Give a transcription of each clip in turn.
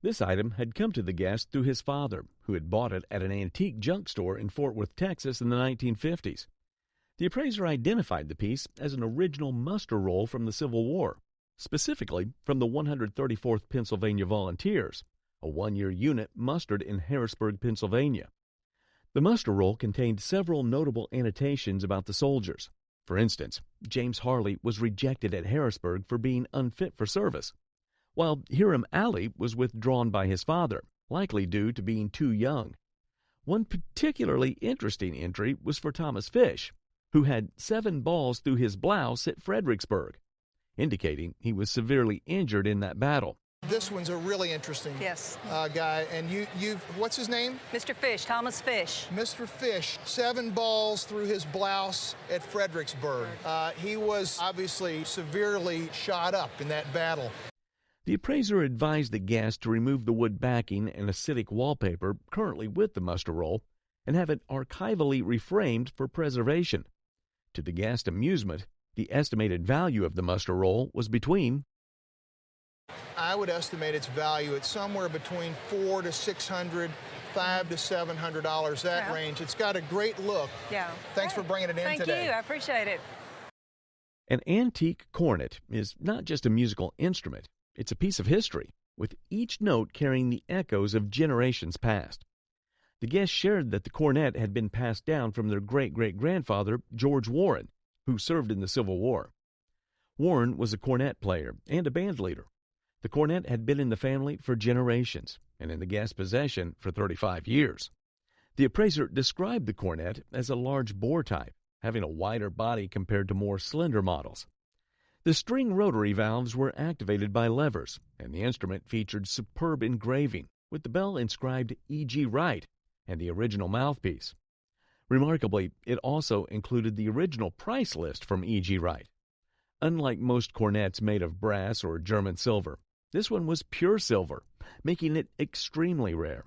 This item had come to the guest through his father, who had bought it at an antique junk store in Fort Worth, Texas in the 1950s. The appraiser identified the piece as an original muster roll from the Civil War, specifically from the 134th Pennsylvania Volunteers, a one-year unit mustered in Harrisburg, Pennsylvania. The muster roll contained several notable annotations about the soldiers. For instance, James Harley was rejected at Harrisburg for being unfit for service, while Hiram Ali was withdrawn by his father, likely due to being too young. One particularly interesting entry was for Thomas Fish, who had 7 balls through his blouse at Fredericksburg, indicating he was severely injured in that battle. This one's a really interesting guy. And you've, what's his name? Mr. Fish, Thomas Fish. Mr. Fish, 7 balls through his blouse at Fredericksburg. He was obviously severely shot up in that battle. The appraiser advised the guest to remove the wood backing and acidic wallpaper currently with the muster roll and have it archivally reframed for preservation. To the guest's amusement, the estimated value of the muster roll was between, I would estimate its value at somewhere between $400 to $600, $500 to $700, that range. It's got a great look. Yeah. Thanks for bringing it in today. Thank you. I appreciate it. An antique cornet is not just a musical instrument. It's a piece of history, with each note carrying the echoes of generations past. The guests shared that the cornet had been passed down from their great-great-grandfather, George Warren, who served in the Civil War. Warren was a cornet player and a band leader. The cornet had been in the family for generations and in the guest's possession for 35 years. The appraiser described the cornet as a large bore type, having a wider body compared to more slender models. The string rotary valves were activated by levers, and the instrument featured superb engraving, with the bell inscribed E.G. Wright and the original mouthpiece. Remarkably, it also included the original price list from E.G. Wright. Unlike most cornets made of brass or German silver, this one was pure silver, making it extremely rare.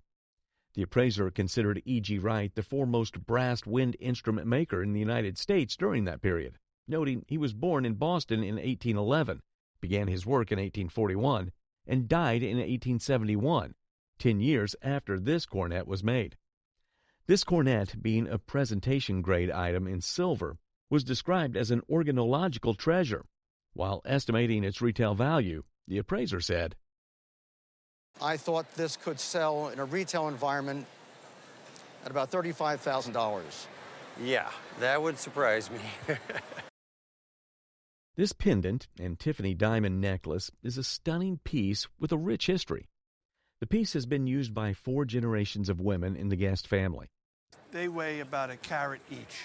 The appraiser considered E.G. Wright the foremost brass wind instrument maker in the United States during that period, noting he was born in Boston in 1811, began his work in 1841, and died in 1871, 10 years after this cornet was made. This cornet, being a presentation-grade item in silver, was described as an organological treasure. While estimating its retail value, the appraiser said, I thought this could sell in a retail environment at about $35,000. Yeah, that would surprise me. This pendant and Tiffany diamond necklace is a stunning piece with a rich history. The piece has been used by 4 generations of women in the Guest family. They weigh about 1 carat each.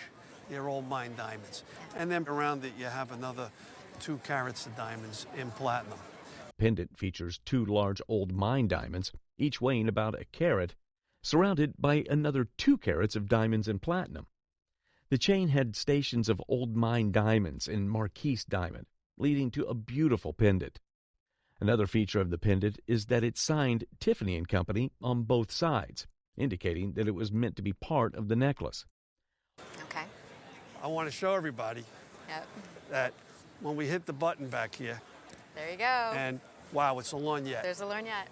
They're all mined diamonds. And then around it, you have another 2 carats of diamonds in platinum. The pendant features 2 large old mine diamonds, each weighing about 1 carat, surrounded by another 2 carats of diamonds in platinum. The chain had stations of old mine diamonds and marquise diamond, leading to a beautiful pendant. Another feature of the pendant is that it signed Tiffany & Company on both sides, indicating that it was meant to be part of the necklace. Okay. I want to show everybody that when we hit the button back here, There you go. and wow, it's a lorgnette. There's a lorgnette.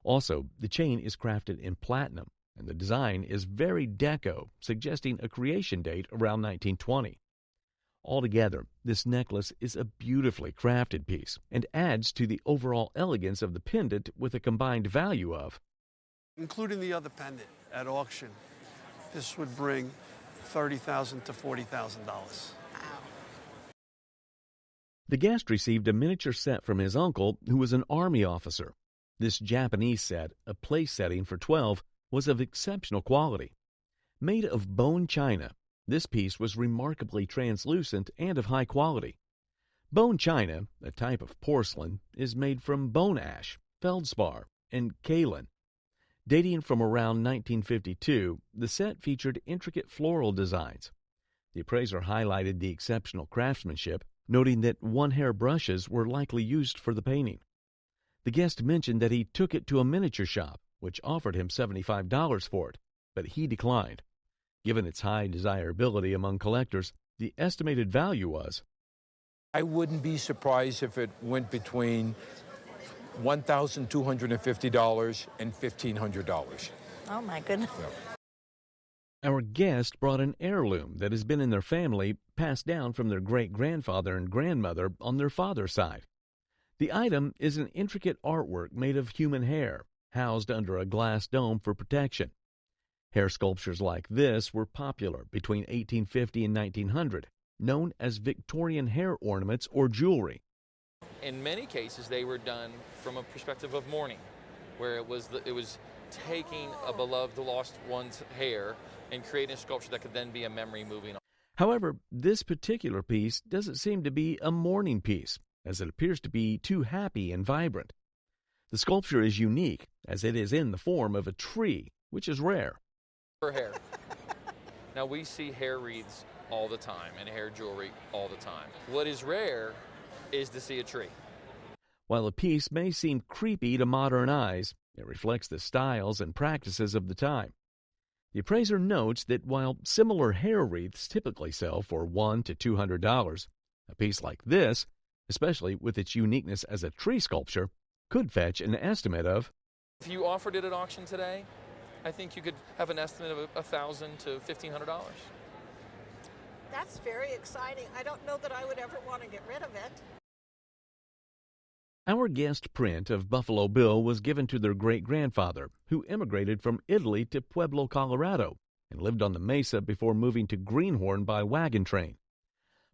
Also, the chain is crafted in platinum, and the design is very deco, suggesting a creation date around 1920. Altogether, this necklace is a beautifully crafted piece and adds to the overall elegance of the pendant with a combined value of, Including the other pendant at auction, this would bring $30,000 to $40,000. Wow. the guest received a miniature set from his uncle, who was an Army officer. This Japanese set, a place setting for 12, was of exceptional quality. Made of bone china, this piece was remarkably translucent and of high quality. Bone china, a type of porcelain, is made from bone ash, feldspar, and kaolin. Dating from around 1952, the set featured intricate floral designs. The appraiser highlighted the exceptional craftsmanship, noting that one-hair brushes were likely used for the painting. The guest mentioned that he took it to a miniature shop, which offered him $75 for it, but he declined. Given its high desirability among collectors, the estimated value was, I wouldn't be surprised if it went between $1,250 and $1,500. Oh, my goodness. Our guest brought an heirloom that has been in their family, passed down from their great-grandfather and grandmother on their father's side. The item is an intricate artwork made of human hair, housed under a glass dome for protection. Hair sculptures like this were popular between 1850 and 1900, known as Victorian hair ornaments or jewelry. In many cases, they were done from a perspective of mourning, where it was taking a beloved lost one's hair and creating a sculpture that could then be a memory moving on. However, this particular piece doesn't seem to be a mourning piece, as it appears to be too happy and vibrant. The sculpture is unique, as it is in the form of a tree, which is rare. Her hair. Now, we see hair wreaths all the time and hair jewelry all the time. What is rare is to see a tree. While the piece may seem creepy to modern eyes, it reflects the styles and practices of the time. The appraiser notes that while similar hair wreaths typically sell for $100 to $200, a piece like this, especially with its uniqueness as a tree sculpture, could fetch an estimate of... If you offered it at auction today, I think you could have an estimate of $1,000 to $1,500. That's very exciting. I don't know that I would ever want to get rid of it. Our guest print of Buffalo Bill was given to their great-grandfather, who immigrated from Italy to Pueblo, Colorado, and lived on the mesa before moving to Greenhorn by wagon train.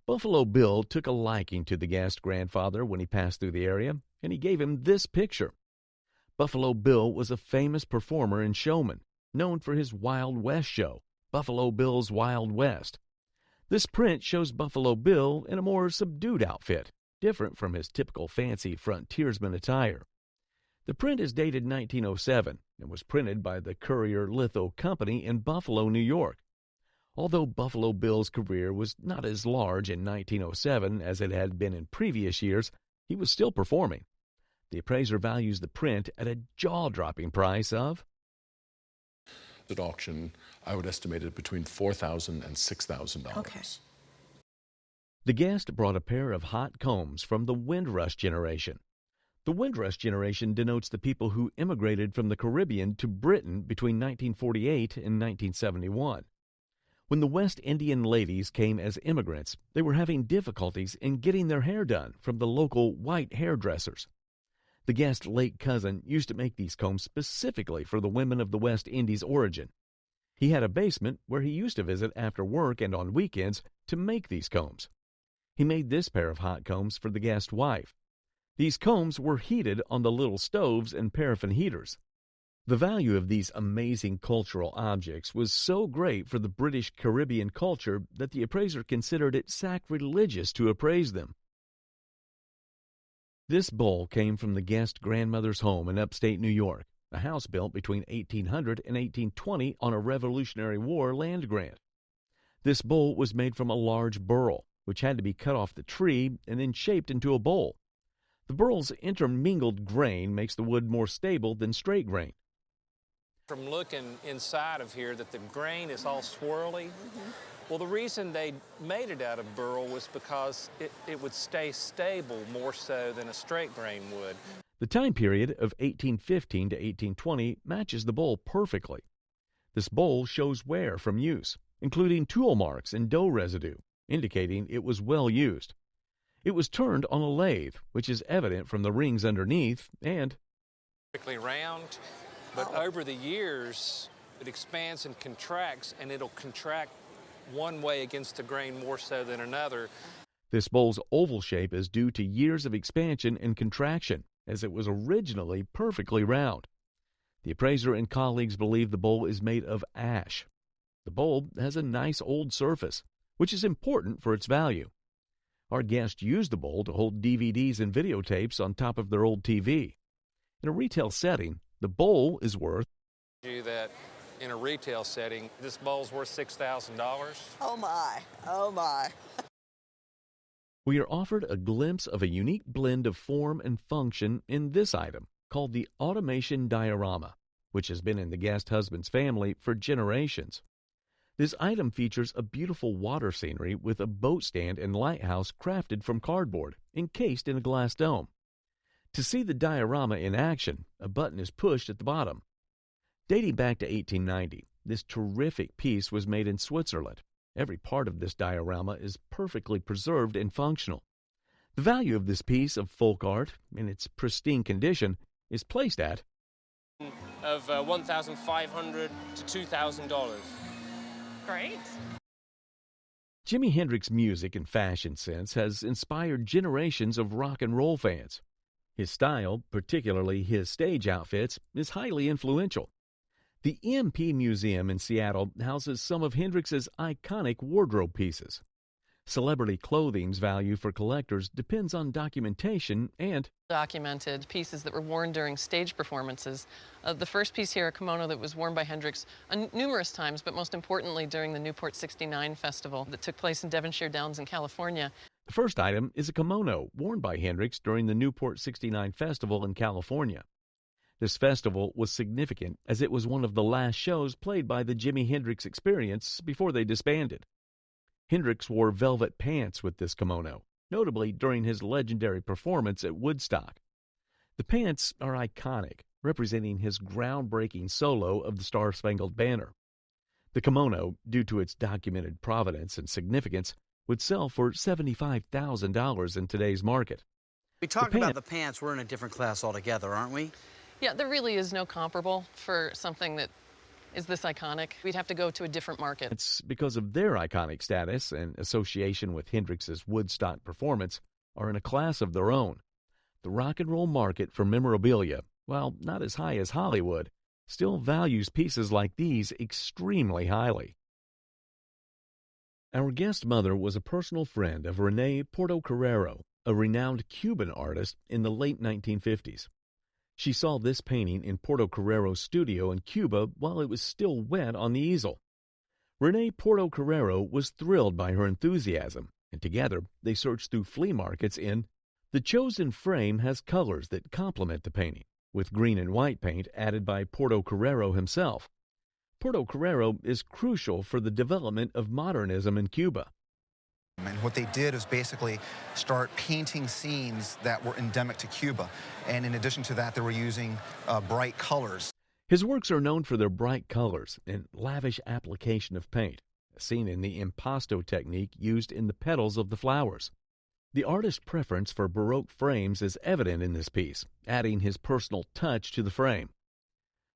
Buffalo Bill took a liking to the guest grandfather when he passed through the area, and he gave him this picture. Buffalo Bill was a famous performer and showman, known for his Wild West show, Buffalo Bill's Wild West. This print shows Buffalo Bill in a more subdued outfit, different from his typical fancy frontiersman attire. The print is dated 1907 and was printed by the Courier Litho Company in Buffalo, New York. Although Buffalo Bill's career was not as large in 1907 as it had been in previous years, he was still performing. The appraiser values the print at a jaw-dropping price of... At auction, I would estimate it between $4,000 and $6,000. Okay. The guest brought a pair of hot combs from the Windrush generation. The Windrush generation denotes the people who immigrated from the Caribbean to Britain between 1948 and 1971. When the West Indian ladies came as immigrants, they were having difficulties in getting their hair done from the local white hairdressers. The guest's late cousin used to make these combs specifically for the women of the West Indies origin. He had a basement where he used to visit after work and on weekends to make these combs. He made this pair of hot combs for the guest's wife. These combs were heated on the little stoves and paraffin heaters. The value of these amazing cultural objects was so great for the British Caribbean culture that the appraiser considered it sacrilegious to appraise them. This bowl came from the guest grandmother's home in upstate New York, a house built between 1800 and 1820 on a Revolutionary War land grant. This bowl was made from a large burl, which had to be cut off the tree and then shaped into a bowl. The burl's intermingled grain makes the wood more stable than straight grain. From looking inside of here that the grain is all swirly. Well, the reason they made it out of burl was because it would stay stable more so than a straight grain would. The time period of 1815 to 1820 matches the bowl perfectly. This bowl shows wear from use, including tool marks and dough residue, indicating it was well used. It was turned on a lathe, which is evident from the rings underneath, and Perfectly round, but over the years it expands and contracts, and it'll contract one way against the grain more so than another. This bowl's oval shape is due to years of expansion and contraction, as it was originally perfectly round. The appraiser and colleagues believe the bowl is made of ash. The bowl has a nice old surface, which is important for its value. Our guest used the bowl to hold DVDs and videotapes on top of their old TV. In a retail setting, the bowl is worth... That in a retail setting, this bowl's worth $6,000. Oh my, oh my. We are offered a glimpse of a unique blend of form and function in this item, called the Automation Diorama, which has been in the guest husband's family for generations. This item features a beautiful water scenery with a boat stand and lighthouse crafted from cardboard, encased in a glass dome. To see the diorama in action, a button is pushed at the bottom. Dating back to 1890, this terrific piece was made in Switzerland. Every part of this diorama is perfectly preserved and functional. The value of this piece of folk art, in its pristine condition, is placed at of $1,500 to $2,000. Great. Jimi Hendrix's music and fashion sense has inspired generations of rock and roll fans. His style, particularly his stage outfits, is highly influential. The EMP Museum in Seattle houses some of Hendrix's iconic wardrobe pieces. Celebrity clothing's value for collectors depends on documentation and documented pieces that were worn during stage performances. The first piece here, a kimono that was worn by Hendrix numerous times, but most importantly during the Newport 69 festival that took place in Devonshire Downs in California. The first item is a kimono worn by Hendrix during the Newport 69 festival in California. This festival was significant as it was one of the last shows played by the Jimi Hendrix Experience before they disbanded. Hendrix wore velvet pants with this kimono, notably during his legendary performance at Woodstock. The pants are iconic, representing his groundbreaking solo of the Star-Spangled Banner. The kimono, due to its documented provenance and significance, would sell for $75,000 in today's market. We talked about the pants. We're in a different class altogether, aren't we? Yeah, there really is no comparable for something that is this iconic. We'd have to go to a different market. It's because of their iconic status and association with Hendrix's Woodstock performance are in a class of their own. The rock and roll market for memorabilia, while not as high as Hollywood, still values pieces like these extremely highly. Our guest mother was a personal friend of René Portocarrero, a renowned Cuban artist in the late 1950s. She saw this painting in Portocarrero's studio in Cuba while it was still wet on the easel. René Portocarrero was thrilled by her enthusiasm, and together they searched through flea markets in. The chosen frame has colors that complement the painting, with green and white paint added by Portocarrero himself. Portocarrero is crucial for the development of modernism in Cuba. And what they did is basically start painting scenes that were endemic to Cuba. And in addition to that, they were using bright colors. His works are known for their bright colors and lavish application of paint, seen in the impasto technique used in the petals of the flowers. The artist's preference for Baroque frames is evident in this piece, adding his personal touch to the frame.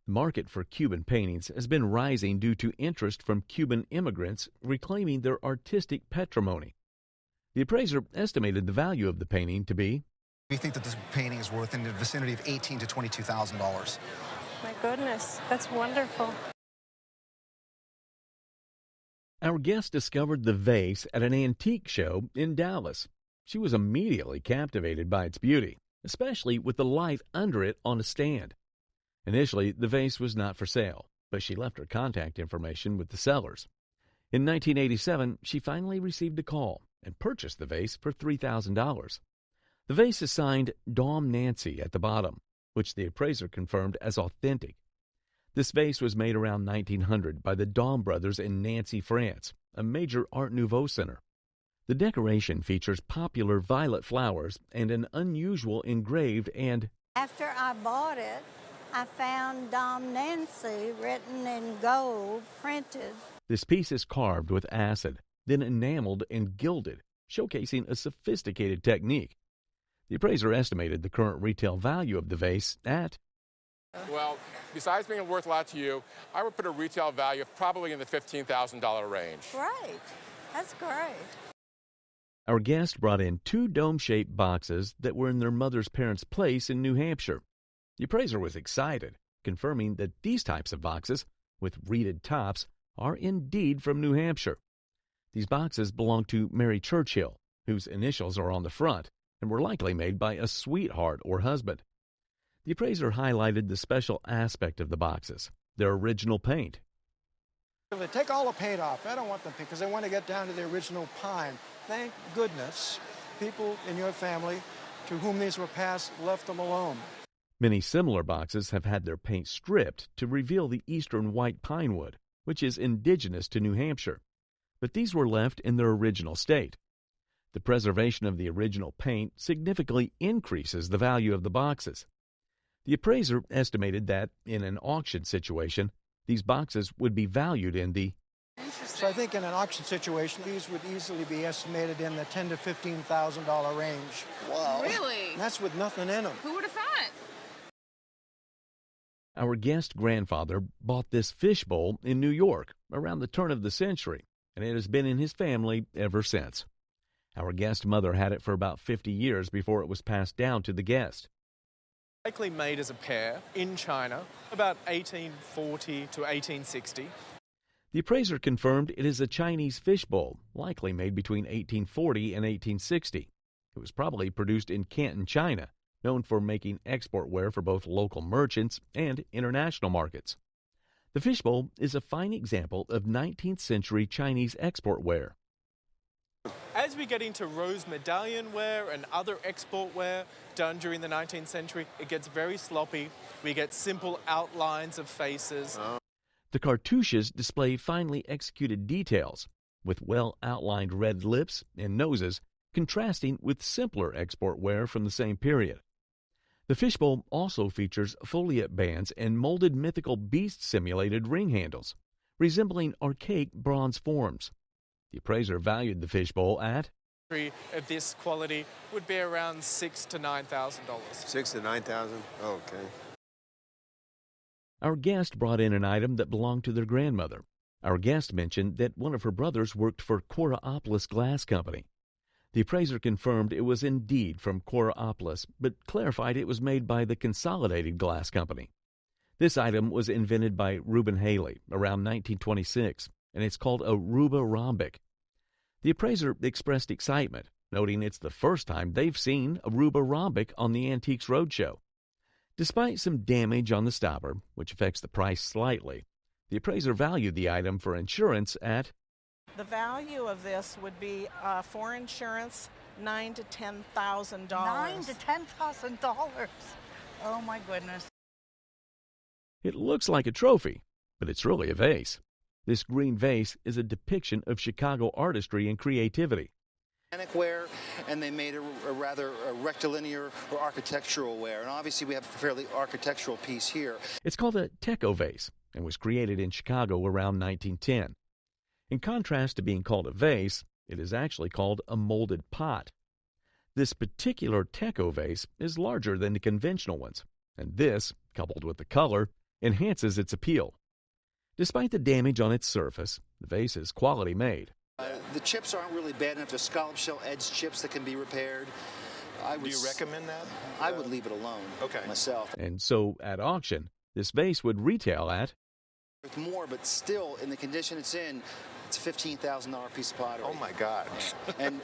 The market for Cuban paintings has been rising due to interest from Cuban immigrants reclaiming their artistic patrimony. The appraiser estimated the value of the painting to be, we think that this painting is worth in the vicinity of $18,000 to $22,000. My goodness, that's wonderful. Our guest discovered the vase at an antique show in Dallas. She was immediately captivated by its beauty, especially with the light under it on a stand. Initially, the vase was not for sale, but she left her contact information with the sellers. In 1987, she finally received a call and purchased the vase for $3,000. The vase is signed Dom Nancy at the bottom, which the appraiser confirmed as authentic. This vase was made around 1900 by the Dom brothers in Nancy, France, a major Art Nouveau center. The decoration features popular violet flowers and an unusual engraved and... After I bought it, I found Dom Nancy written in gold, printed. This piece is carved with acid, then enameled and gilded, showcasing a sophisticated technique. The appraiser estimated the current retail value of the vase at... Well, besides being worth a lot to you, I would put a retail value of probably in the $15,000 range. Great. That's great. Our guest brought in 2 dome-shaped boxes that were in their mother's parents' place in New Hampshire. The appraiser was excited, confirming that these types of boxes, with reeded tops, are indeed from New Hampshire. These boxes belong to Mary Churchill, whose initials are on the front, and were likely made by a sweetheart or husband. The appraiser highlighted the special aspect of the boxes, their original paint. They take all the paint off. I don't want them because they want to get down to the original pine. Thank goodness people in your family to whom these were passed left them alone. Many similar boxes have had their paint stripped to reveal the eastern white pine wood, which is indigenous to New Hampshire, but these were left in their original state. The preservation of the original paint significantly increases the value of the boxes. The appraiser estimated that, in an auction situation, these boxes would be valued in the So I think in an auction situation, these would easily be estimated in the $10,000 to $15,000 range. Wow. Really? And that's with nothing in them. Who would have thought? Our guest grandfather bought this fishbowl in New York around the turn of the century, and it has been in his family ever since. Our guest mother had it for about 50 years before it was passed down to the guest. Likely made as a pair in China, about 1840 to 1860. The appraiser confirmed it is a Chinese fishbowl, likely made between 1840 and 1860. It was probably produced in Canton, China, known for making export ware for both local merchants and international markets. The fishbowl is a fine example of 19th century Chinese export ware. As we get into rose medallion ware and other export ware done during the 19th century, it gets very sloppy. We get simple outlines of faces. The cartouches display finely executed details, with well-outlined red lips and noses, contrasting with simpler export ware from the same period. The fishbowl also features foliate bands and molded mythical beast-simulated ring handles, resembling archaic bronze forms. The appraiser valued the fishbowl at of this quality would be around $6,000 to $9,000. $6,000 to $9,000? Okay. Our guest brought in an item that belonged to their grandmother. Our guest mentioned that one of her brothers worked for Coraopolis Glass Company. The appraiser confirmed it was indeed from Coraopolis, but clarified it was made by the Consolidated Glass Company. This item was invented by Reuben Haley around 1926, and it's called a Ruba rhombic. The appraiser expressed excitement, noting it's the first time they've seen a Ruba rhombic on the Antiques Roadshow. Despite some damage on the stopper, which affects the price slightly, the appraiser valued the item for insurance at The value of this would be for insurance $9,000 to $10,000. $9,000 to $10,000. Oh my goodness. It looks like a trophy, but it's really a vase. This green vase is a depiction of Chicago artistry and creativity. Ware, and they made a rather rectilinear or architectural ware. And obviously we have a fairly architectural piece here. It's called a Techo vase and was created in Chicago around 1910. In contrast to being called a vase, it is actually called a molded pot. This particular Techo vase is larger than the conventional ones, and this, coupled with the color, enhances its appeal. Despite the damage on its surface, the vase is quality made. The chips aren't really bad enough. There's scallop shell edge chips that can be repaired. Do you recommend that? I would leave it alone myself. And so, at auction, this vase would retail at With more, but still, in the condition it's in, it's a $15,000 piece of pottery. Oh, my God. And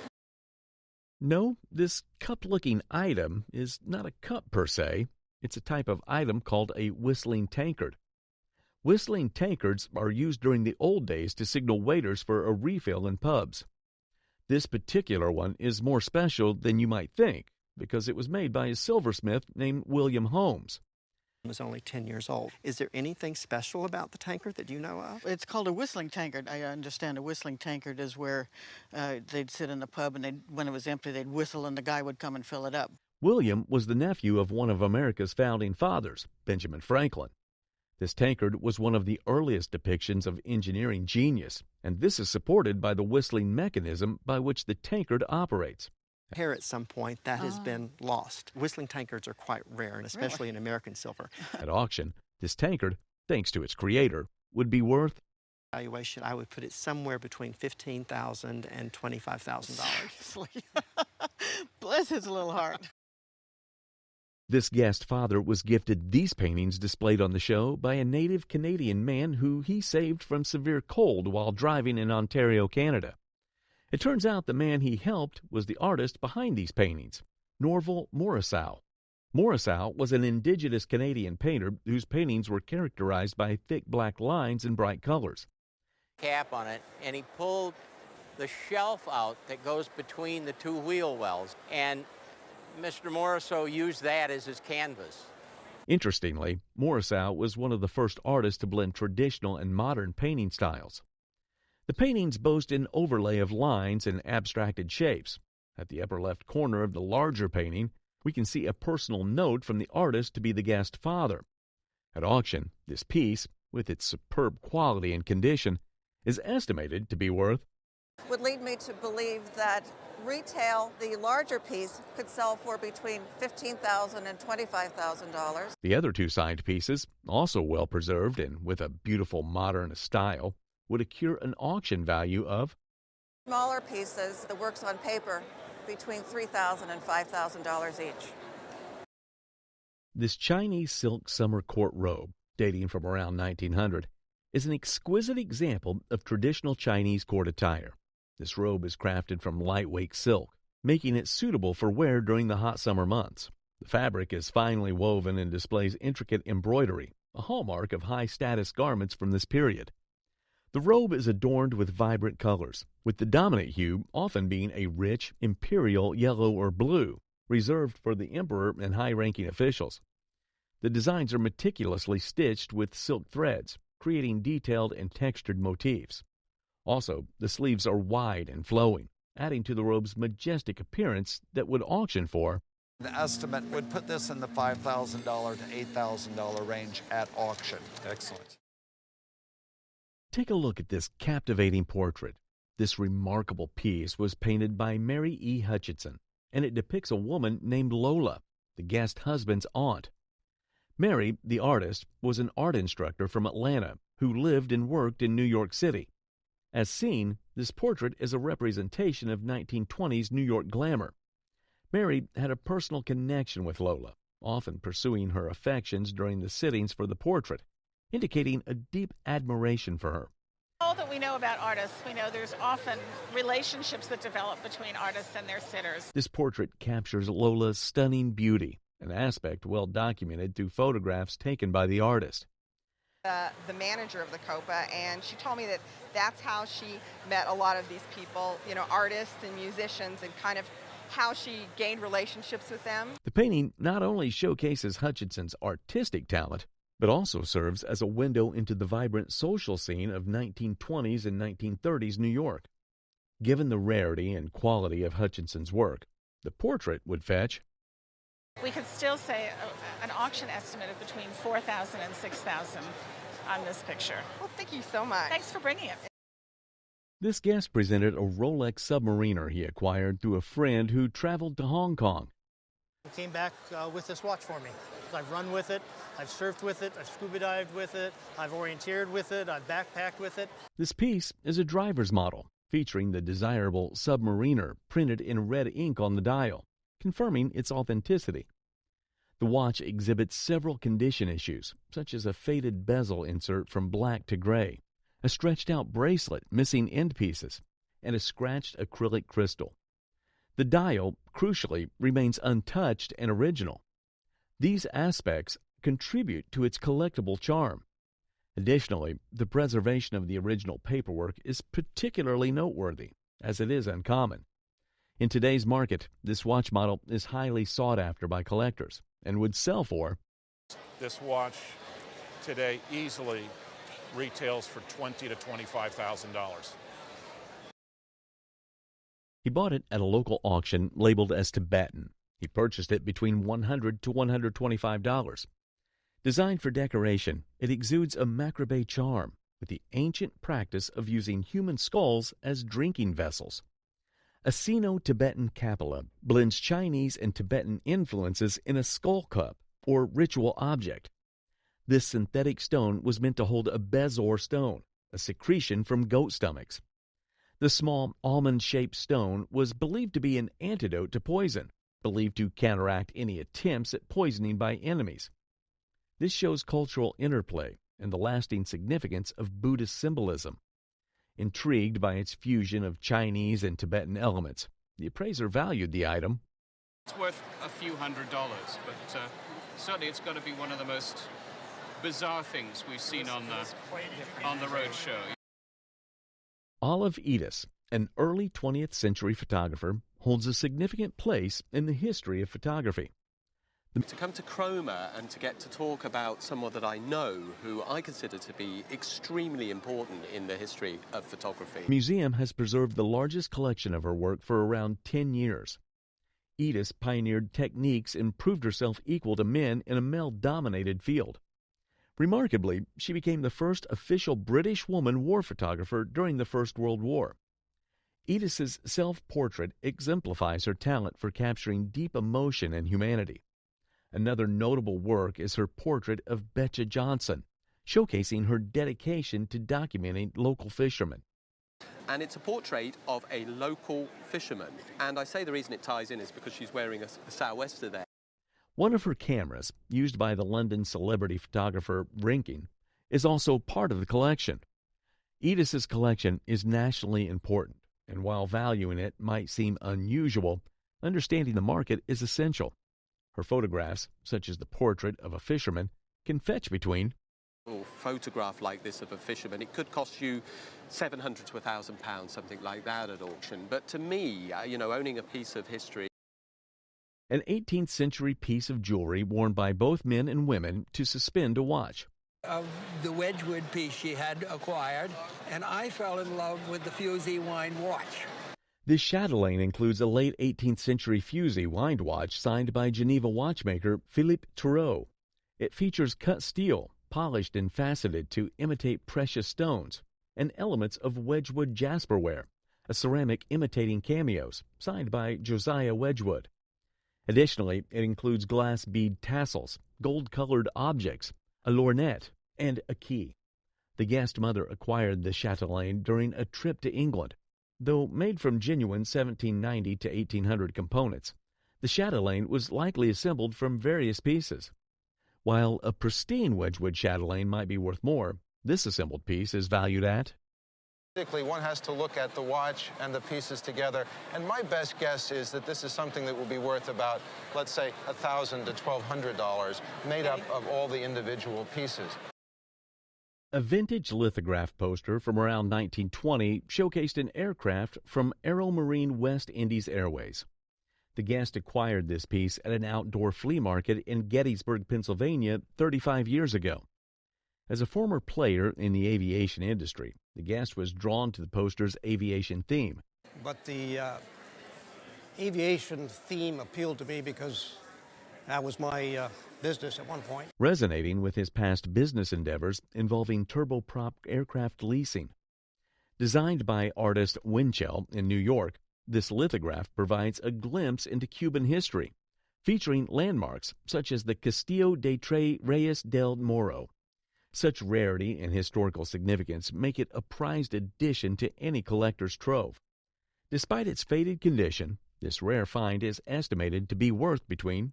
No, this cup-looking item is not a cup per se. It's a type of item called a whistling tankard. Whistling tankards are used during the old days to signal waiters for a refill in pubs. This particular one is more special than you might think because it was made by a silversmith named William Holmes. Was only 10 years old. Is there anything special about the tankard that you know of? It's called a whistling tankard. I understand a whistling tankard is where they'd sit in the pub and when it was empty, they'd whistle and the guy would come and fill it up. William was the nephew of one of America's founding fathers, Benjamin Franklin. This tankard was one of the earliest depictions of engineering genius, and this is supported by the whistling mechanism by which the tankard operates. Here at some point, that has been lost. Whistling tankards are quite rare, and especially in American silver. At auction, this tankard, thanks to its creator, would be worth Valuation, I would put it somewhere between $15,000 and $25,000. Seriously. Bless his little heart. This guest father was gifted these paintings displayed on the show by a native Canadian man who he saved from severe cold while driving in Ontario, Canada. It turns out the man he helped was the artist behind these paintings, Norval Morrissow. Morrissow was an indigenous Canadian painter whose paintings were characterized by thick black lines and bright colors. Cap on it, and he pulled the shelf out that goes between the two wheel wells, and Mr. Morrissow used that as his canvas. Interestingly, Morrissow was one of the first artists to blend traditional and modern painting styles. The paintings boast an overlay of lines and abstracted shapes, At the upper left corner of the larger painting, we can see a personal note from the artist to be the guest father. At auction, this piece, with its superb quality and condition, is estimated to be worth Would lead me to believe that retail, the larger piece, could sell for between $15,000 and $25,000. The other two signed pieces, also well preserved and with a beautiful modern style, would accrue an auction value of Smaller pieces, the works on paper, between $3,000 and $5,000 each. This Chinese silk summer court robe, dating from around 1900, is an exquisite example of traditional Chinese court attire. This robe is crafted from lightweight silk, making it suitable for wear during the hot summer months. The fabric is finely woven and displays intricate embroidery, a hallmark of high-status garments from this period. The robe is adorned with vibrant colors, with the dominant hue often being a rich, imperial yellow or blue, reserved for the emperor and high-ranking officials. The designs are meticulously stitched with silk threads, creating detailed and textured motifs. Also, the sleeves are wide and flowing, adding to the robe's majestic appearance that would auction for The estimate would put this in the $5,000 to $8,000 range at auction. Excellent. Take a look at this captivating portrait. This remarkable piece was painted by Mary E. Hutchinson, and it depicts a woman named Lola, the guest husband's aunt. Mary, the artist, was an art instructor from Atlanta who lived and worked in New York City. As seen, this portrait is a representation of 1920s New York glamour. Mary had a personal connection with Lola, often pursuing her affections during the sittings for the portrait, indicating a deep admiration for her. All that we know about artists, we know there's often relationships that develop between artists and their sitters. This portrait captures Lola's stunning beauty, an aspect well documented through photographs taken by the artist. The manager of the Copa, and she told me that that's how she met a lot of these people, you know, artists and musicians, and kind of how she gained relationships with them. The painting not only showcases Hutchinson's artistic talent, but also serves as a window into the vibrant social scene of 1920s and 1930s New York. Given the rarity and quality of Hutchinson's work, the portrait would fetch We could still say an auction estimate of between $4,000 and $6,000 on this picture. Well, thank you so much. Thanks for bringing it. This guest presented a Rolex Submariner he acquired through a friend who traveled to Hong Kong. He came back with this watch for me. I've run with it, I've surfed with it, I've scuba dived with it, I've orienteered with it, I've backpacked with it. This piece is a driver's model featuring the desirable Submariner printed in red ink on the dial, confirming its authenticity. The watch exhibits several condition issues, such as a faded bezel insert from black to gray, a stretched-out bracelet missing end pieces, and a scratched acrylic crystal. The dial, crucially, remains untouched and original. These aspects contribute to its collectible charm. Additionally, the preservation of the original paperwork is particularly noteworthy, as it is uncommon. In today's market, this watch model is highly sought after by collectors and would sell for. This watch today easily retails for $20,000 to $25,000. He bought it at a local auction labeled as Tibetan. He purchased it between $100 to $125. Designed for decoration, it exudes a macrame charm with the ancient practice of using human skulls as drinking vessels. A Sino-Tibetan Kapala blends Chinese and Tibetan influences in a skull cup or ritual object. This synthetic stone was meant to hold a bezoar stone, a secretion from goat stomachs. The small almond-shaped stone was believed to be an antidote to poison, believed to counteract any attempts at poisoning by enemies. This shows cultural interplay and the lasting significance of Buddhist symbolism. Intrigued by its fusion of Chinese and Tibetan elements, the appraiser valued the item. It's worth a few $100s, but certainly it's got to be one of the most bizarre things we've seen on the road show. Olive Edis, an early 20th century photographer, holds a significant place in the history of photography. To come to Chroma and to get to talk about someone that I know, who I consider to be extremely important in the history of photography. The museum has preserved the largest collection of her work for around 10 years. Edis pioneered techniques and proved herself equal to men in a male-dominated field. Remarkably, she became the first official British woman war photographer during the First World War. Edis's self-portrait exemplifies her talent for capturing deep emotion and humanity. Another notable work is her portrait of Betcha Johnson, showcasing her dedication to documenting local fishermen. And it's a portrait of a local fisherman. And I say the reason it ties in is because she's wearing a sou'wester there. One of her cameras, used by the London celebrity photographer Rinking, is also part of the collection. Edis's collection is nationally important, and while valuing it might seem unusual, understanding the market is essential. Her photographs, such as the portrait of a fisherman, can fetch between A photograph like this of a fisherman, it could cost you £700 to £1,000, something like that at auction. But to me, owning a piece of history. an 18th century piece of jewelry worn by both men and women to suspend a watch. Of the Wedgwood piece she had acquired, and I fell in love with the Fusey wine watch. This chatelaine includes a late 18th century Fusey wind watch signed by Geneva watchmaker Philippe Toureau. It features cut steel, polished and faceted to imitate precious stones, and elements of Wedgwood jasperware, a ceramic imitating cameos, signed by Josiah Wedgwood. Additionally, it includes glass bead tassels, gold-colored objects, a lorgnette, and a key. The guest mother acquired the chatelaine during a trip to England. Though made from genuine 1790 to 1800 components, the chatelaine was likely assembled from various pieces. While a pristine Wedgwood chatelaine might be worth more, this assembled piece is valued at. One has to look at the watch and the pieces together, and my best guess is that this is something that will be worth about, let's say, $1,000 to $1,200, made up of all the individual pieces. A vintage lithograph poster from around 1920 showcased an aircraft from Aeromarine West Indies Airways. The guest acquired this piece at an outdoor flea market in Gettysburg, Pennsylvania, 35 years ago. As a former player in the aviation industry, the guest was drawn to the poster's aviation theme. But the aviation theme appealed to me because that was my business at one point. Resonating with his past business endeavors involving turboprop aircraft leasing. Designed by artist Winchell in New York, this lithograph provides a glimpse into Cuban history, featuring landmarks such as the Castillo de Tres Reyes del Moro. Such rarity and historical significance make it a prized addition to any collector's trove. Despite its faded condition, this rare find is estimated to be worth between.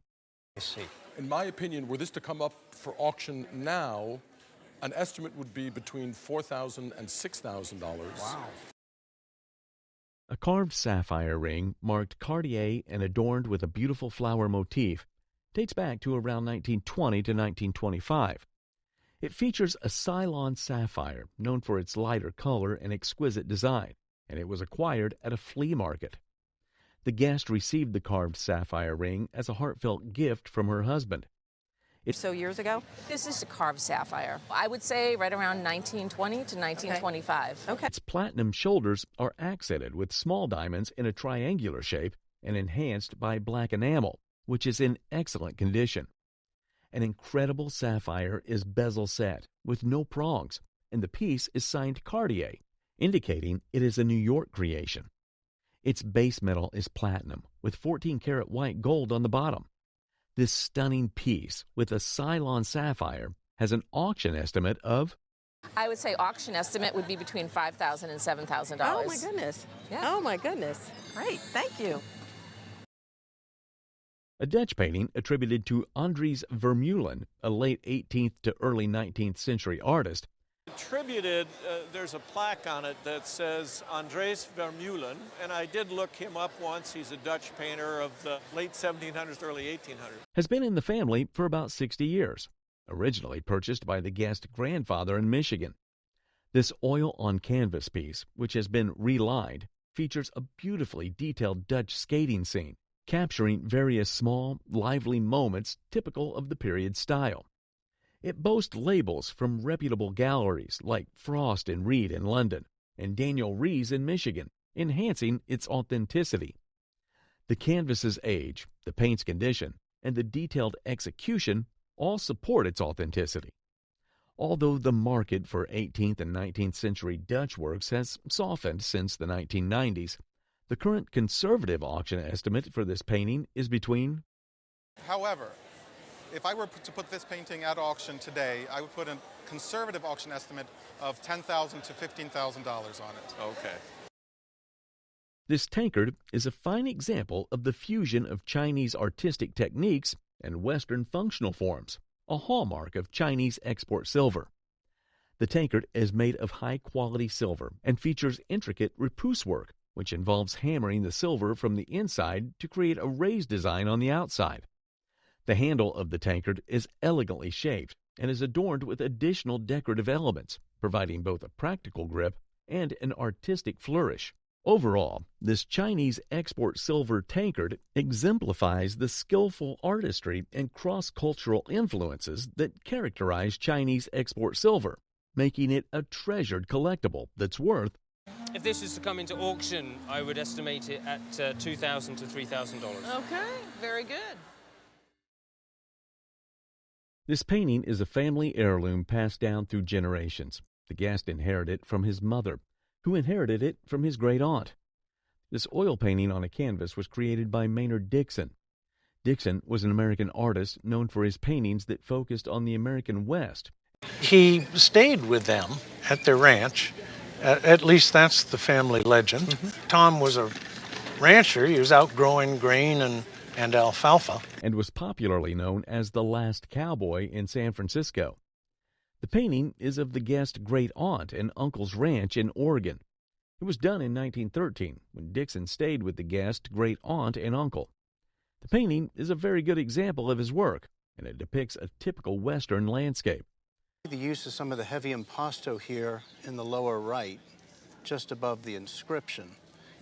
In my opinion, were this to come up for auction now, an estimate would be between $4,000 and $6,000. Wow. A carved sapphire ring marked Cartier and adorned with a beautiful flower motif dates back to around 1920 to 1925. It features a Ceylon sapphire known for its lighter color and exquisite design, and it was acquired at a flea market. The guest received the carved sapphire ring as a heartfelt gift from her husband. So years ago? This is a carved sapphire. I would say right around 1920 to 1925. Okay. Its platinum shoulders are accented with small diamonds in a triangular shape and enhanced by black enamel, which is in excellent condition. An incredible sapphire is bezel set with no prongs, and the piece is signed Cartier, indicating it is a New York creation. Its base metal is platinum with 14-karat white gold on the bottom. This stunning piece with a Ceylon sapphire has an auction estimate of. I would say auction estimate would be between $5,000 and $7,000. Oh my goodness. Yeah. Oh my goodness. Great, thank you. A Dutch painting attributed to Andries Vermeulen, a late 18th to early 19th century artist. Attributed, there's a plaque on it that says Andries Vermeulen, and I did look him up once. He's a Dutch painter of the late 1700s, early 1800s. Has been in the family for about 60 years, originally purchased by the guest's grandfather in Michigan. This oil-on-canvas piece, which has been relined, features a beautifully detailed Dutch skating scene, capturing various small, lively moments typical of the period's style. It boasts labels from reputable galleries like Frost and Reed in London and Daniel Rees in Michigan, enhancing its authenticity. The canvas's age, the paint's condition, and the detailed execution all support its authenticity. Although the market for 18th and 19th century Dutch works has softened since the 1990s, the current conservative auction estimate for this painting is between. However, if I were to put this painting at auction today, I would put a conservative auction estimate of $10,000 to $15,000 on it. Okay. This tankard is a fine example of the fusion of Chinese artistic techniques and Western functional forms, a hallmark of Chinese export silver. The tankard is made of high-quality silver and features intricate repousse work, which involves hammering the silver from the inside to create a raised design on the outside. The handle of the tankard is elegantly shaped and is adorned with additional decorative elements, providing both a practical grip and an artistic flourish. Overall, this Chinese export silver tankard exemplifies the skillful artistry and cross-cultural influences that characterize Chinese export silver, making it a treasured collectible that's worth. If this is to come into auction, I would estimate it at $2,000 to $3,000. Okay, very good. This painting is a family heirloom passed down through generations. The guest inherited it from his mother, who inherited it from his great-aunt. This oil painting on a canvas was created by Maynard Dixon. Dixon was an American artist known for his paintings that focused on the American West. He stayed with them at their ranch. At least that's the family legend. Mm-hmm. Tom was a rancher. He was out growing grain and alfalfa. And was popularly known as the last cowboy in San Francisco. The painting is of the guest's great-aunt and uncle's ranch in Oregon. It was done in 1913 when Dixon stayed with the guest's great-aunt and uncle. The painting is a very good example of his work, and it depicts a typical Western landscape. The use of some of the heavy impasto here in the lower right, just above the inscription.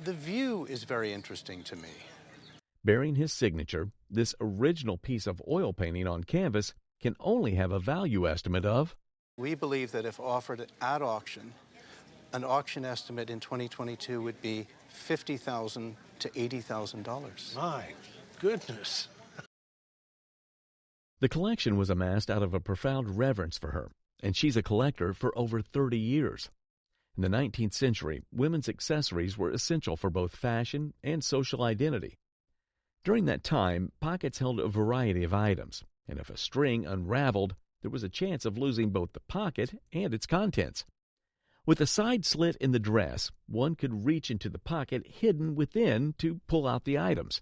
The view is very interesting to me. Bearing his signature, this original piece of oil painting on canvas can only have a value estimate of. We believe that if offered at auction, an auction estimate in 2022 would be $50,000 to $80,000. My goodness. The collection was amassed out of a profound reverence for her, and she's a collector for over 30 years. In the 19th century, women's accessories were essential for both fashion and social identity. During that time, pockets held a variety of items, and if a string unraveled, there was a chance of losing both the pocket and its contents. With a side slit in the dress, one could reach into the pocket hidden within to pull out the items.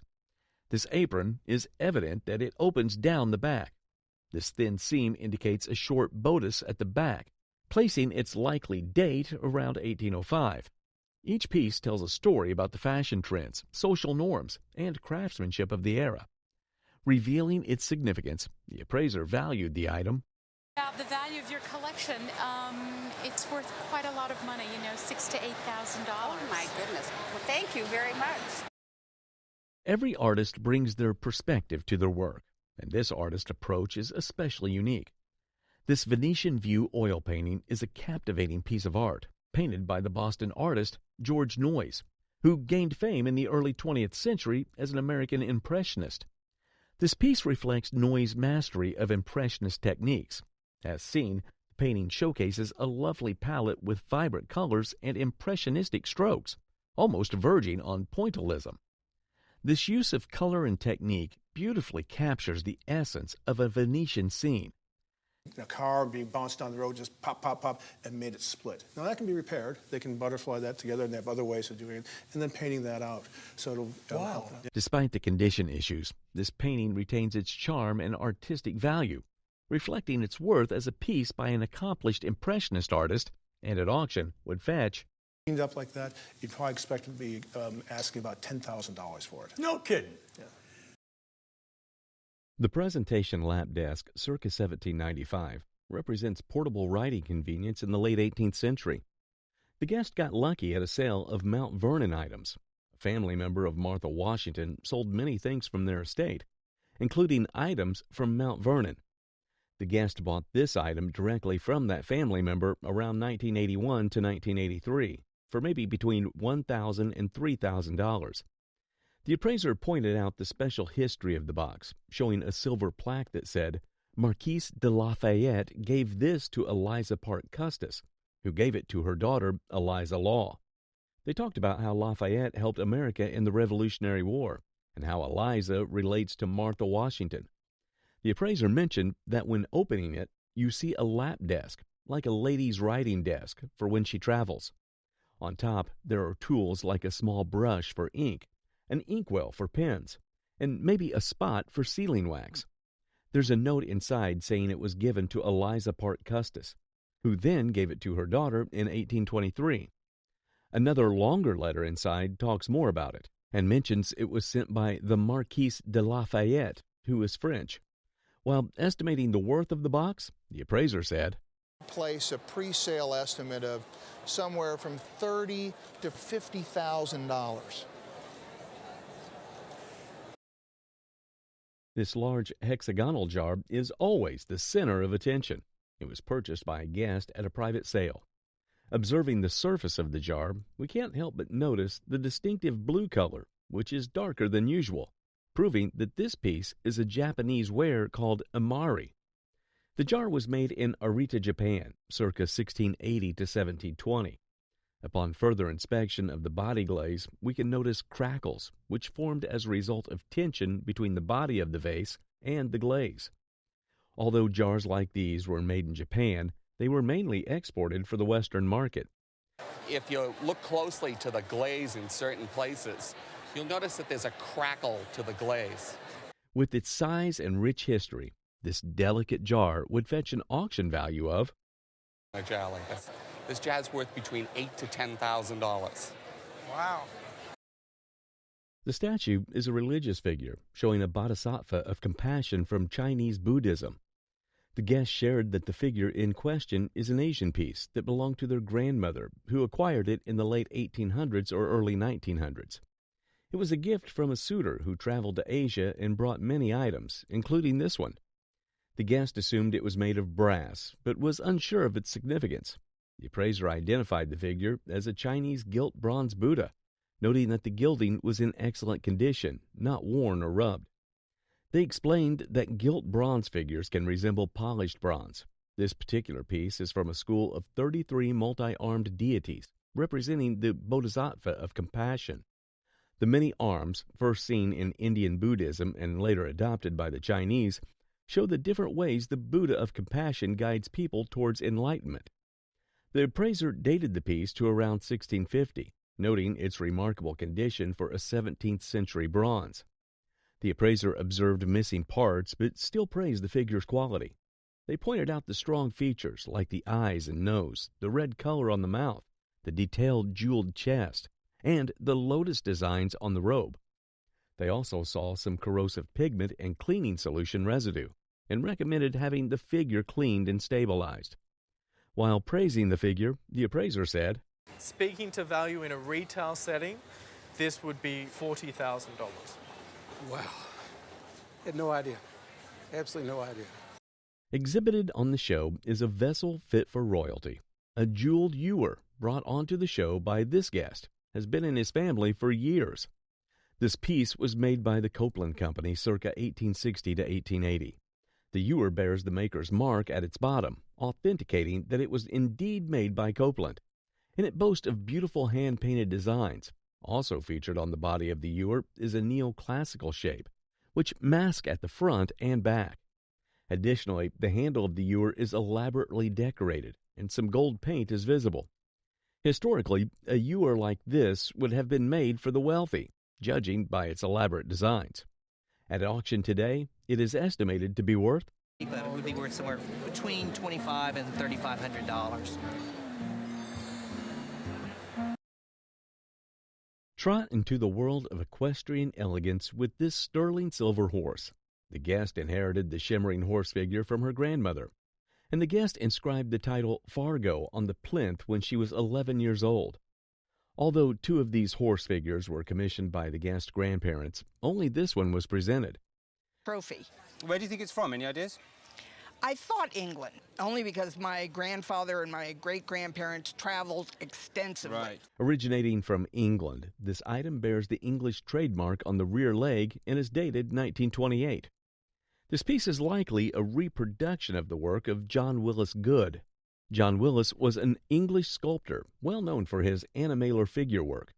This apron is evident that it opens down the back. This thin seam indicates a short bodice at the back, placing its likely date around 1805. Each piece tells a story about the fashion trends, social norms, and craftsmanship of the era. Revealing its significance, the appraiser valued the item. The value of your collection, it's worth quite a lot of money, $6,000 to $8,000. Oh my goodness. Well, thank you very much. Every artist brings their perspective to their work, and this artist's approach is especially unique. This Venetian view oil painting is a captivating piece of art, painted by the Boston artist George Noyes, who gained fame in the early 20th century as an American impressionist. This piece reflects Noyes' mastery of impressionist techniques. As seen, the painting showcases a lovely palette with vibrant colors and impressionistic strokes, almost verging on pointillism. This use of color and technique beautifully captures the essence of a Venetian scene. A car being bounced down the road, just pop, pop, pop, and made it split. Now that can be repaired. They can butterfly that together, and they have other ways of doing it, and then painting that out. So it'll help. Despite the condition issues, this painting retains its charm and artistic value, reflecting its worth as a piece by an accomplished impressionist artist, and at auction would fetch. Cleaned up like that, you'd probably expect to be asking about $10,000 for it. No kidding. Yeah. The presentation lap desk, circa 1795, represents portable writing convenience in the late 18th century. The guest got lucky at a sale of Mount Vernon items. A family member of Martha Washington sold many things from their estate, including items from Mount Vernon. The guest bought this item directly from that family member around 1981 to 1983 for maybe between $1,000 and $3,000. The appraiser pointed out the special history of the box, showing a silver plaque that said, Marquise de Lafayette gave this to Eliza Parke Custis, who gave it to her daughter, Eliza Law. They talked about how Lafayette helped America in the Revolutionary War and how Eliza relates to Martha Washington. The appraiser mentioned that when opening it, you see a lap desk, like a lady's writing desk for when she travels. On top, there are tools like a small brush for ink, an inkwell for pens, and maybe a spot for sealing wax. There's a note inside saying it was given to Eliza Parke Custis, who then gave it to her daughter in 1823. Another longer letter inside talks more about it and mentions it was sent by the Marquise de Lafayette, who is French. While estimating the worth of the box, the appraiser said, place a pre-sale estimate of somewhere from $30,000 to $50,000. This large hexagonal jar is always the center of attention. It was purchased by a guest at a private sale. Observing the surface of the jar, we can't help but notice the distinctive blue color, which is darker than usual, proving that this piece is a Japanese ware called amari. The jar was made in Arita, Japan, circa 1680 to 1720. Upon further inspection of the body glaze, we can notice crackles, which formed as a result of tension between the body of the vase and the glaze. Although jars like these were made in Japan, they were mainly exported for the Western market. If you look closely to the glaze in certain places, you'll notice that there's a crackle to the glaze. With its size and rich history, this delicate jar would fetch an auction value of A jar like this. This jar's worth between $8,000 to $10,000. Wow. The statue is a religious figure showing a bodhisattva of compassion from Chinese Buddhism. The guest shared that the figure in question is an Asian piece that belonged to their grandmother, who acquired it in the late 1800s or early 1900s. It was a gift from a suitor who traveled to Asia and brought many items, including this one. The guest assumed it was made of brass, but was unsure of its significance. The appraiser identified the figure as a Chinese gilt bronze Buddha, noting that the gilding was in excellent condition, not worn or rubbed. They explained that gilt bronze figures can resemble polished bronze. This particular piece is from a school of 33 multi-armed deities, representing the Bodhisattva of compassion. The many arms, first seen in Indian Buddhism and later adopted by the Chinese, show the different ways the Buddha of compassion guides people towards enlightenment. The appraiser dated the piece to around 1650, noting its remarkable condition for a 17th century bronze. The appraiser observed missing parts, but still praised the figure's quality. They pointed out the strong features like the eyes and nose, the red color on the mouth, the detailed jeweled chest, and the lotus designs on the robe. They also saw some corrosive pigment and cleaning solution residue, and recommended having the figure cleaned and stabilized. While praising the figure, the appraiser said, Speaking to value in a retail setting, this would be $40,000. Wow. Had no idea. Absolutely no idea. Exhibited on the show is a vessel fit for royalty. A jeweled ewer brought onto the show by this guest has been in his family for years. This piece was made by the Copeland Company circa 1860 to 1880. The ewer bears the maker's mark at its bottom, authenticating that it was indeed made by Copeland. And it boasts of beautiful hand-painted designs. Also featured on the body of the ewer is a neoclassical shape, which masks at the front and back. Additionally, the handle of the ewer is elaborately decorated, and some gold paint is visible. Historically, a ewer like this would have been made for the wealthy, judging by its elaborate designs. At auction today, it is estimated to be worth But it would be worth somewhere between $2,500 and $3,500. Trot into the world of equestrian elegance with this sterling silver horse. The guest inherited the shimmering horse figure from her grandmother, and the guest inscribed the title Fargo on the plinth when she was 11 years old. Although two of these horse figures were commissioned by the guest grandparents, only this one was presented. Trophy. Where do you think it's from? Any ideas? I thought England, only because my grandfather and my great-grandparents traveled extensively. Right. Originating from England, this item bears the English trademark on the rear leg and is dated 1928. This piece is likely a reproduction of the work of John Willis Good. John Willis was an English sculptor, well known for his animalar figure work.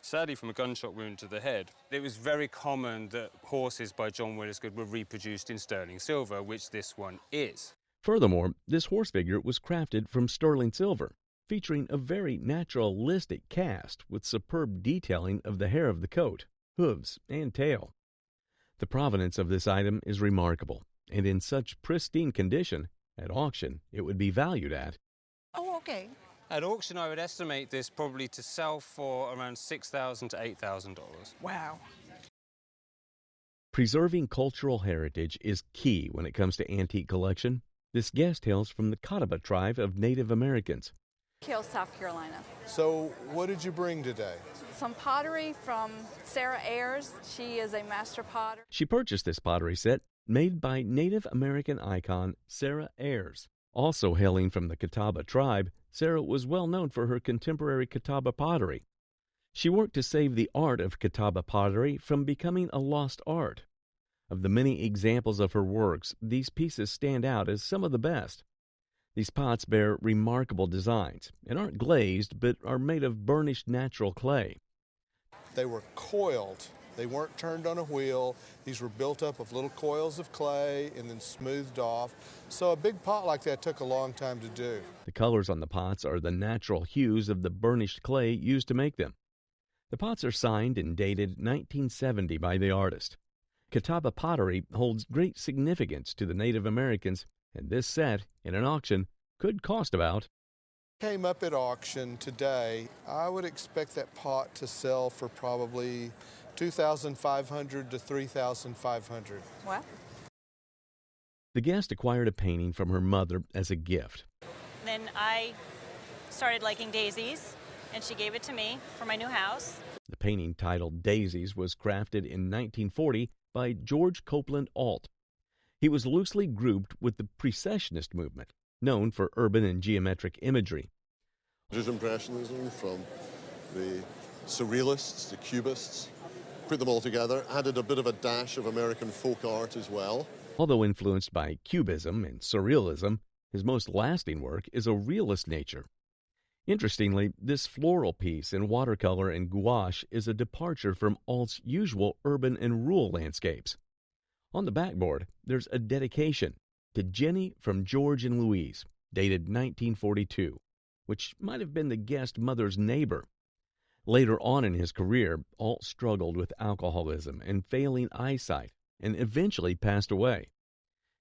Sadly, from a gunshot wound to the head, it was very common that horses by John Willis Good were reproduced in sterling silver, which this one is. Furthermore, this horse figure was crafted from sterling silver, featuring a very naturalistic cast with superb detailing of the hair of the coat, hooves, and tail. The provenance of this item is remarkable, and in such pristine condition, at auction, it would be valued at. Oh, okay. At auction, I would estimate this probably to sell for around $6,000 to $8,000. Wow. Preserving cultural heritage is key when it comes to antique collection. This guest hails from the Catawba tribe of Native Americans. Hill, South Carolina. So what did you bring today? Some pottery from Sarah Ayers. She is a master potter. She purchased this pottery set made by Native American icon Sarah Ayers. Also hailing from the Catawba tribe, Sarah was well known for her contemporary Catawba pottery. She worked to save the art of Catawba pottery from becoming a lost art. Of the many examples of her works, these pieces stand out as some of the best. These pots bear remarkable designs and aren't glazed, but are made of burnished natural clay. They were coiled. They weren't turned on a wheel. These were built up of little coils of clay and then smoothed off. So a big pot like that took a long time to do. The colors on the pots are the natural hues of the burnished clay used to make them. The pots are signed and dated 1970 by the artist. Catawba pottery holds great significance to the Native Americans, and this set, in an auction, could cost about. Came up at auction today. I would expect that pot to sell for probably $2,500 to $3,500. What? The guest acquired a painting from her mother as a gift. Then I started liking daisies, and she gave it to me for my new house. The painting, titled Daisies, was crafted in 1940 by George Copeland Alt. He was loosely grouped with the Precessionist movement, known for urban and geometric imagery. There's Impressionism from the Surrealists, the Cubists, put them all together, added a bit of a dash of American folk art as well. Although influenced by Cubism and Surrealism, his most lasting work is a realist nature. Interestingly, this floral piece in watercolor and gouache is a departure from Alt's usual urban and rural landscapes. On the backboard, there's a dedication to Jenny from George and Louise, dated 1942, which might have been the guest mother's neighbor. Later on in his career, Alt struggled with alcoholism and failing eyesight and eventually passed away.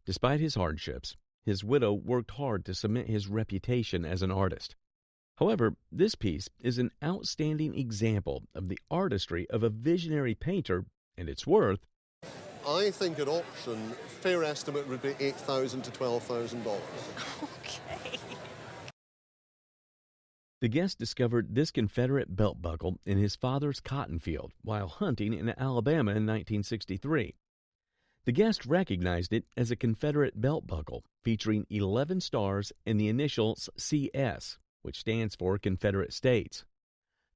Despite his hardships, his widow worked hard to cement his reputation as an artist. However, this piece is an outstanding example of the artistry of a visionary painter, and it's worth, I think at auction, fair estimate would be $8,000 to $12,000. Okay. The guest discovered this Confederate belt buckle in his father's cotton field while hunting in Alabama in 1963. The guest recognized it as a Confederate belt buckle featuring 11 stars and the initials CS, which stands for Confederate States.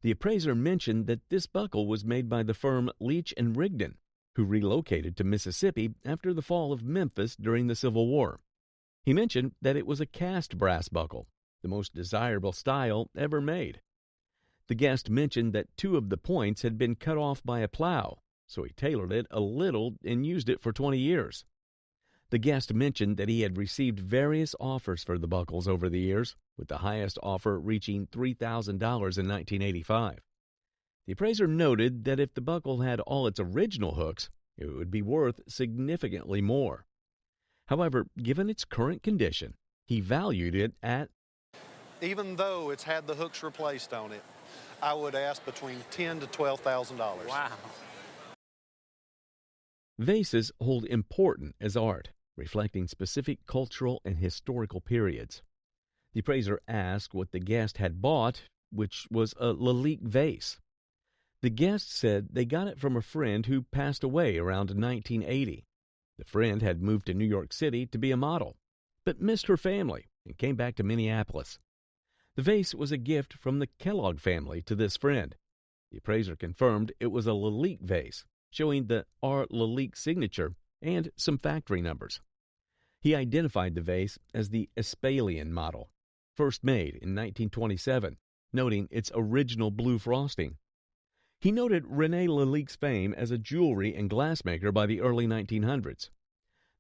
The appraiser mentioned that this buckle was made by the firm Leach and Rigdon, who relocated to Mississippi after the fall of Memphis during the Civil War. He mentioned that it was a cast brass buckle, the most desirable style ever made. The guest mentioned that 2 of the points had been cut off by a plow, so he tailored it a little and used it for 20 years. The guest mentioned that he had received various offers for the buckles over the years, with the highest offer reaching $3,000 in 1985. The appraiser noted that if the buckle had all its original hooks, it would be worth significantly more. However, given its current condition, he valued it at, even though it's had the hooks replaced on it, I would ask between $10,000 to $12,000. Wow. Vases hold important as art, reflecting specific cultural and historical periods. The appraiser asked what the guest had bought, which was a Lalique vase. The guest said they got it from a friend who passed away around 1980. The friend had moved to New York City to be a model, but missed her family and came back to Minneapolis. The vase was a gift from the Kellogg family to this friend. The appraiser confirmed it was a Lalique vase, showing the R. Lalique signature and some factory numbers. He identified the vase as the Espalion model, first made in 1927, noting its original blue frosting. He noted René Lalique's fame as a jewelry and glassmaker by the early 1900s.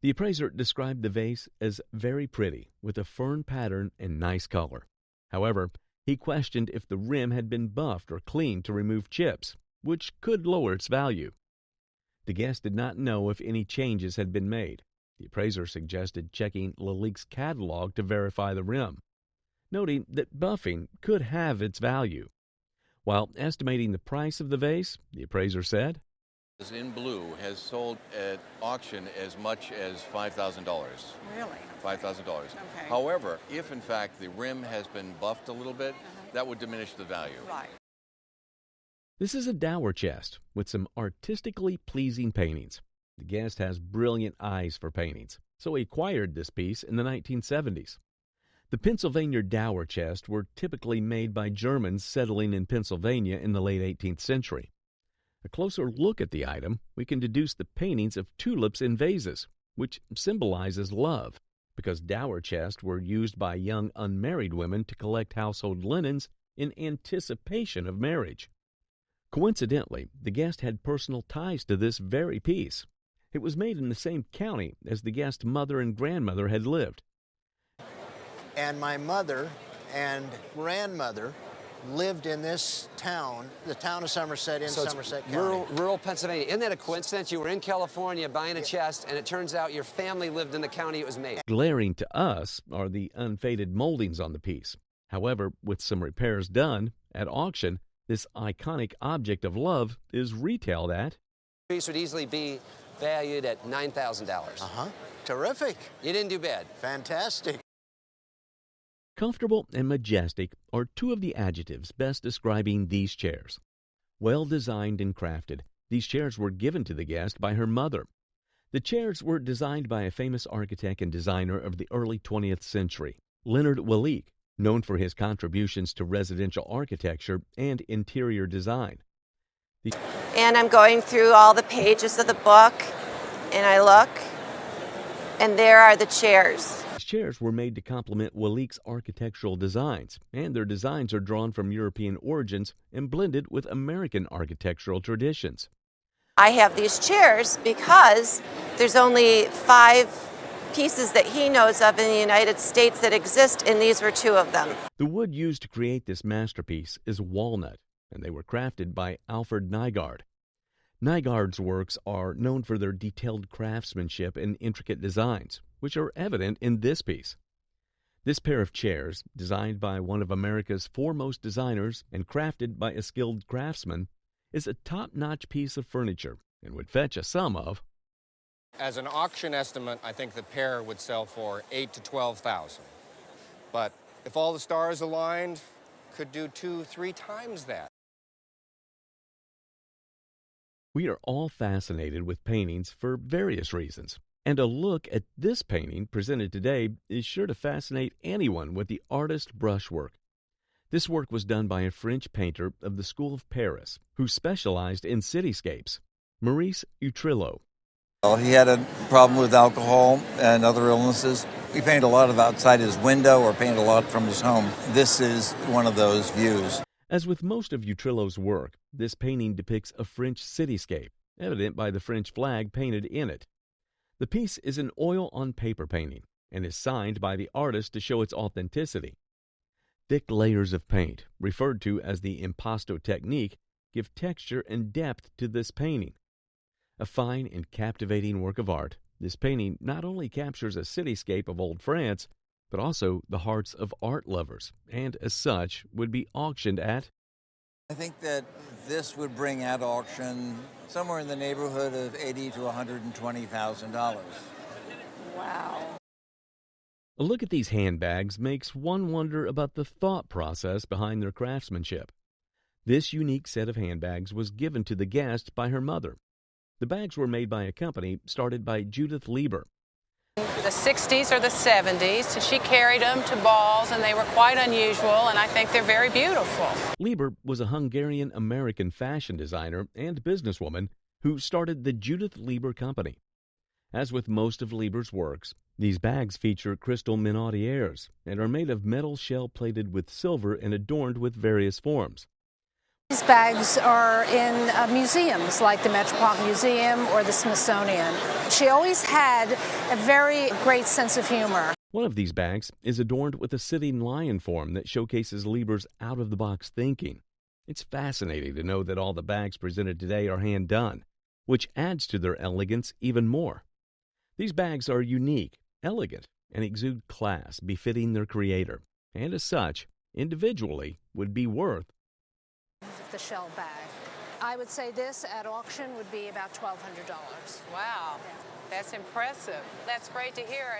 The appraiser described the vase as very pretty, with a fern pattern and nice color. However, he questioned if the rim had been buffed or cleaned to remove chips, which could lower its value. The guest did not know if any changes had been made. The appraiser suggested checking Lalique's catalog to verify the rim, noting that buffing could have its value. While estimating the price of the vase, the appraiser said, In blue has sold at auction as much as $5,000. Really? $5,000. Okay. However, if in fact the rim has been buffed a little bit, that would diminish the value. Right. This is a dower chest with some artistically pleasing paintings. The guest has brilliant eyes for paintings, so he acquired this piece in the 1970s. The Pennsylvania dower chests were typically made by Germans settling in Pennsylvania in the late 18th century. A closer look at the item, we can deduce the paintings of tulips in vases, which symbolizes love, because dower chests were used by young unmarried women to collect household linens in anticipation of marriage. Coincidentally, the guest had personal ties to this very piece. It was made in the same county as the guest's mother and grandmother had lived. And my mother and grandmother lived in this town, the town of Somerset in Somerset County. Rural Pennsylvania. Isn't that a coincidence? You were in California buying a chest, and it turns out your family lived in the county it was made. Glaring to us are the unfaded moldings on the piece. However, with some repairs done, at auction, this iconic object of love is retailed at... The piece would easily be valued at $9,000. Uh-huh. Terrific. You didn't do bad. Fantastic. Comfortable and majestic are two of the adjectives best describing these chairs. Well designed and crafted, these chairs were given to the guest by her mother. The chairs were designed by a famous architect and designer of the early 20th century, Leonard Wallick, known for his contributions to residential architecture and interior design. And I'm going through all the pages of the book, and I look, and there are the chairs. These chairs were made to complement Wallick's architectural designs, and their designs are drawn from European origins and blended with American architectural traditions. I have these chairs because there's only 5 pieces that he knows of in the United States that exist, and these were 2 of them. The wood used to create this masterpiece is walnut, and they were crafted by Alfred Nygaard. Nygaard's works are known for their detailed craftsmanship and intricate designs, which are evident in this piece. This pair of chairs, designed by one of America's foremost designers and crafted by a skilled craftsman, is a top-notch piece of furniture and would fetch a sum of... As an auction estimate, I think the pair would sell for $8,000 to $12,000. But if all the stars aligned, could do 2-3 times that. We are all fascinated with paintings for various reasons, and a look at this painting presented today is sure to fascinate anyone with the artist's brushwork. This work was done by a French painter of the School of Paris who specialized in cityscapes, Maurice Utrillo. Well, he had a problem with alcohol and other illnesses. He painted a lot of outside his window or painted a lot from his home. This is one of those views. As with most of Utrillo's work, this painting depicts a French cityscape, evident by the French flag painted in it. The piece is an oil-on-paper painting and is signed by the artist to show its authenticity. Thick layers of paint, referred to as the impasto technique, give texture and depth to this painting. A fine and captivating work of art, this painting not only captures a cityscape of old France, but also the hearts of art lovers, and as such would be auctioned at... I think that this would bring at auction somewhere in the neighborhood of $80,000 to $120,000. Wow. A look at these handbags makes one wonder about the thought process behind their craftsmanship. This unique set of handbags was given to the guest by her mother. The bags were made by a company started by Judith Lieber. The 60s or the 70s, and she carried them to balls, and they were quite unusual, and I think they're very beautiful. Lieber was a Hungarian-American fashion designer and businesswoman who started the Judith Lieber Company. As with most of Lieber's works, these bags feature crystal minaudières and are made of metal shell plated with silver and adorned with various forms. These bags are in museums like the Metropolitan Museum or the Smithsonian. She always had a very great sense of humor. One of these bags is adorned with a sitting lion form that showcases Lieber's out-of-the-box thinking. It's fascinating to know that all the bags presented today are hand-done, which adds to their elegance even more. These bags are unique, elegant, and exude class befitting their creator, and as such, individually, would be worth the shell bag. I would say this at auction would be about $1,200. Wow, that's impressive. That's great to hear.